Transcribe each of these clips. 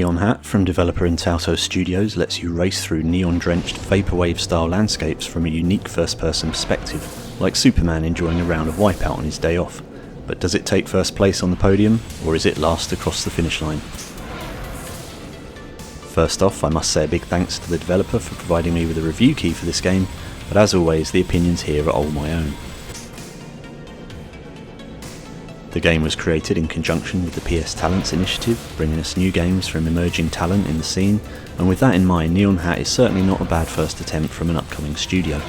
NeonHAT from developer Entalto Studios lets you race through neon-drenched vaporwave-style landscapes from a unique first-person perspective, like Superman enjoying a round of Wipeout on his day off. But does it take first place on the podium, or is it last across the finish line? First off, I must say a big thanks to the developer for providing me with a review key for this game, but as always, the opinions here are all my own. The game was created in conjunction with the PS Talents initiative, bringing us new games from emerging talent in the scene, and with that in mind, NeonHAT is certainly not a bad first attempt from an upcoming studio.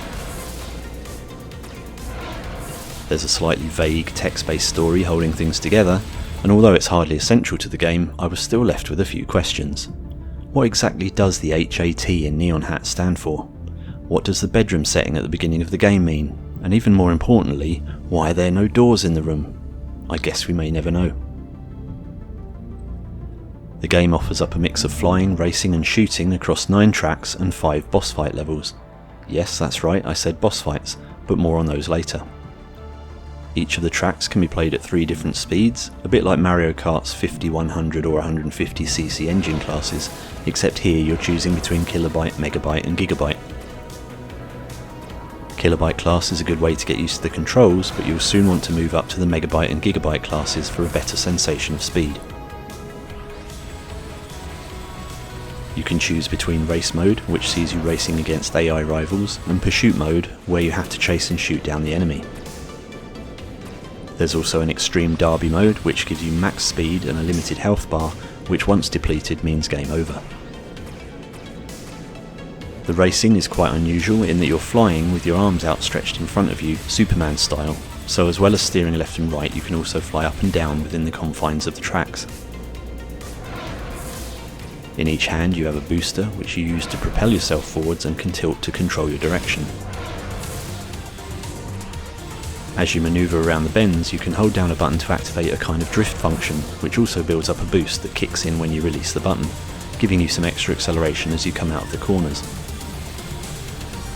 There's a slightly vague text-based story holding things together, and although it's hardly essential to the game, I was still left with a few questions. What exactly does the HAT in NeonHAT stand for? What does the bedroom setting at the beginning of the game mean? And even more importantly, why are there no doors in the room? I guess we may never know. The game offers up a mix of flying, racing and shooting across 9 tracks and 5 boss fight levels. Yes, that's right, I said boss fights, but more on those later. Each of the tracks can be played at 3 different speeds, a bit like Mario Kart's 50, 100 or 150cc engine classes, except here you're choosing between kilobyte, megabyte and gigabyte. Kilobyte class is a good way to get used to the controls, but you'll soon want to move up to the megabyte and gigabyte classes for a better sensation of speed. You can choose between race mode, which sees you racing against AI rivals, and pursuit mode, where you have to chase and shoot down the enemy. There's also an extreme derby mode, which gives you max speed and a limited health bar, which once depleted means game over. The racing is quite unusual in that you're flying with your arms outstretched in front of you, Superman style, so as well as steering left and right you can also fly up and down within the confines of the tracks. In each hand you have a booster which you use to propel yourself forwards and can tilt to control your direction. As you manoeuvre around the bends you can hold down a button to activate a kind of drift function, which also builds up a boost that kicks in when you release the button, giving you some extra acceleration as you come out of the corners.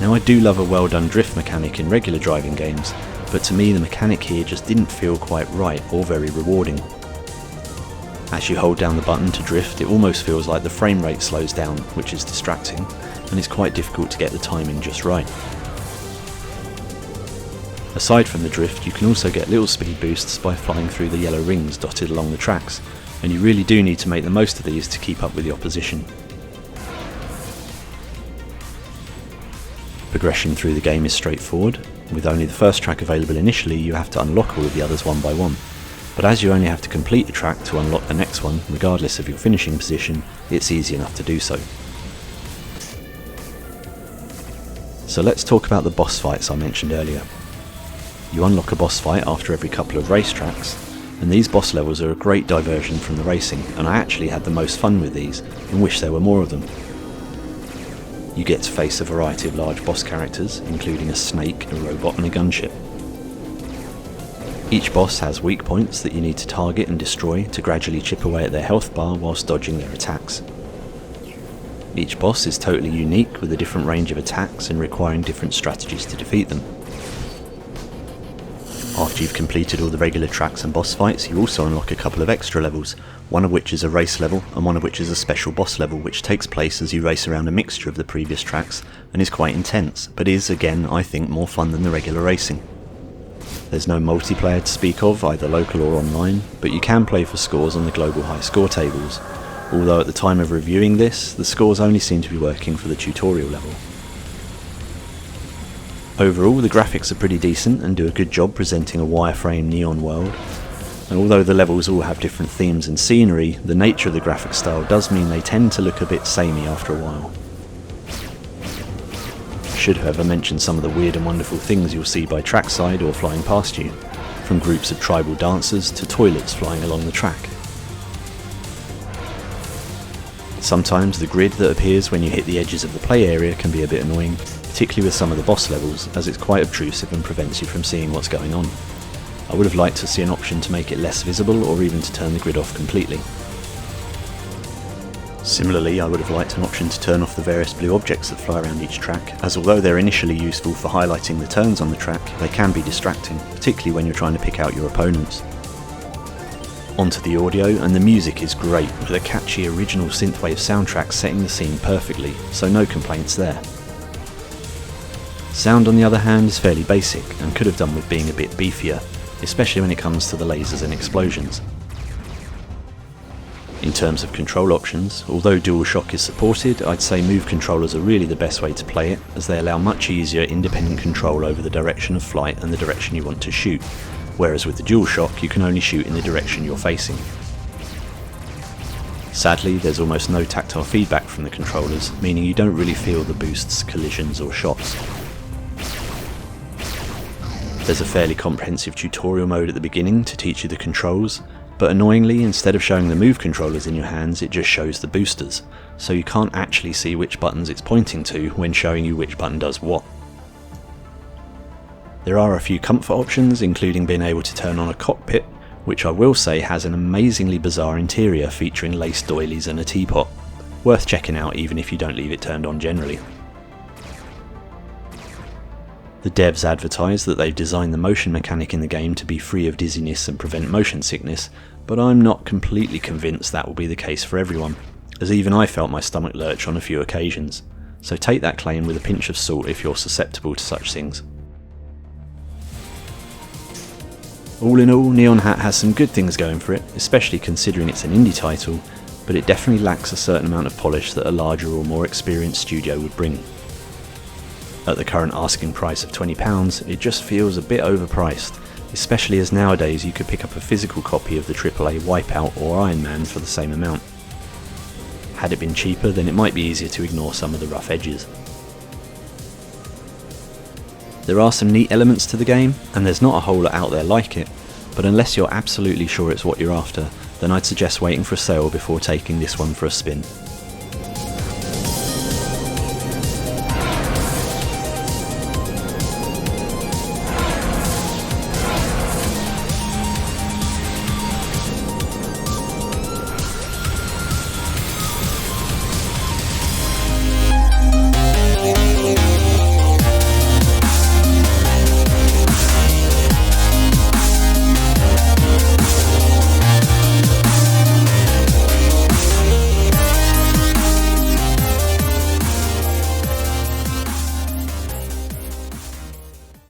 Now I do love a well done drift mechanic in regular driving games, but to me the mechanic here just didn't feel quite right or very rewarding. As you hold down the button to drift, it almost feels like the frame rate slows down, which is distracting, and it's quite difficult to get the timing just right. Aside from the drift, you can also get little speed boosts by flying through the yellow rings dotted along the tracks, and you really do need to make the most of these to keep up with the opposition. Progression through the game is straightforward. With only the first track available initially, you have to unlock all of the others one by one. But as you only have to complete a track to unlock the next one, regardless of your finishing position, it's easy enough to do so. So let's talk about the boss fights I mentioned earlier. You unlock a boss fight after every couple of race tracks, and these boss levels are a great diversion from the racing, and I actually had the most fun with these, and wish there were more of them. You get to face a variety of large boss characters, including a snake, a robot and a gunship. Each boss has weak points that you need to target and destroy to gradually chip away at their health bar whilst dodging their attacks. Each boss is totally unique with a different range of attacks and requiring different strategies to defeat them. After you've completed all the regular tracks and boss fights, you also unlock a couple of extra levels, one of which is a race level and one of which is a special boss level which takes place as you race around a mixture of the previous tracks and is quite intense, but is again I think more fun than the regular racing. There's no multiplayer to speak of, either local or online, but you can play for scores on the global high score tables, although at the time of reviewing this, the scores only seem to be working for the tutorial level. Overall, the graphics are pretty decent and do a good job presenting a wireframe neon world, and although the levels all have different themes and scenery, the nature of the graphic style does mean they tend to look a bit samey after a while. I should however mention some of the weird and wonderful things you'll see by trackside or flying past you, from groups of tribal dancers to toilets flying along the track. Sometimes the grid that appears when you hit the edges of the play area can be a bit annoying, particularly with some of the boss levels, as it's quite obtrusive and prevents you from seeing what's going on. I would have liked to see an option to make it less visible or even to turn the grid off completely. Similarly, I would have liked an option to turn off the various blue objects that fly around each track, as although they're initially useful for highlighting the turns on the track, they can be distracting, particularly when you're trying to pick out your opponents. Onto the audio, and the music is great, with a catchy original synthwave soundtrack setting the scene perfectly, so no complaints there. Sound on the other hand is fairly basic, and could have done with being a bit beefier, especially when it comes to the lasers and explosions. In terms of control options, although DualShock is supported, I'd say Move controllers are really the best way to play it, as they allow much easier independent control over the direction of flight and the direction you want to shoot, whereas with the DualShock you can only shoot in the direction you're facing. Sadly, there's almost no tactile feedback from the controllers, meaning you don't really feel the boosts, collisions or shots. There's a fairly comprehensive tutorial mode at the beginning to teach you the controls, but annoyingly, instead of showing the Move controllers in your hands, it just shows the boosters, so you can't actually see which buttons it's pointing to when showing you which button does what. There are a few comfort options, including being able to turn on a cockpit, which I will say has an amazingly bizarre interior featuring lace doilies and a teapot. Worth checking out even if you don't leave it turned on generally. The devs advertise that they've designed the motion mechanic in the game to be free of dizziness and prevent motion sickness, but I'm not completely convinced that will be the case for everyone, as even I felt my stomach lurch on a few occasions, so take that claim with a pinch of salt if you're susceptible to such things. All in all, NeonHAT has some good things going for it, especially considering it's an indie title, but it definitely lacks a certain amount of polish that a larger or more experienced studio would bring. At the current asking price of £20, it just feels a bit overpriced, especially as nowadays you could pick up a physical copy of the AAA Wipeout or Iron Man for the same amount. Had it been cheaper, then it might be easier to ignore some of the rough edges. There are some neat elements to the game, and there's not a whole lot out there like it, but unless you're absolutely sure it's what you're after, then I'd suggest waiting for a sale before taking this one for a spin.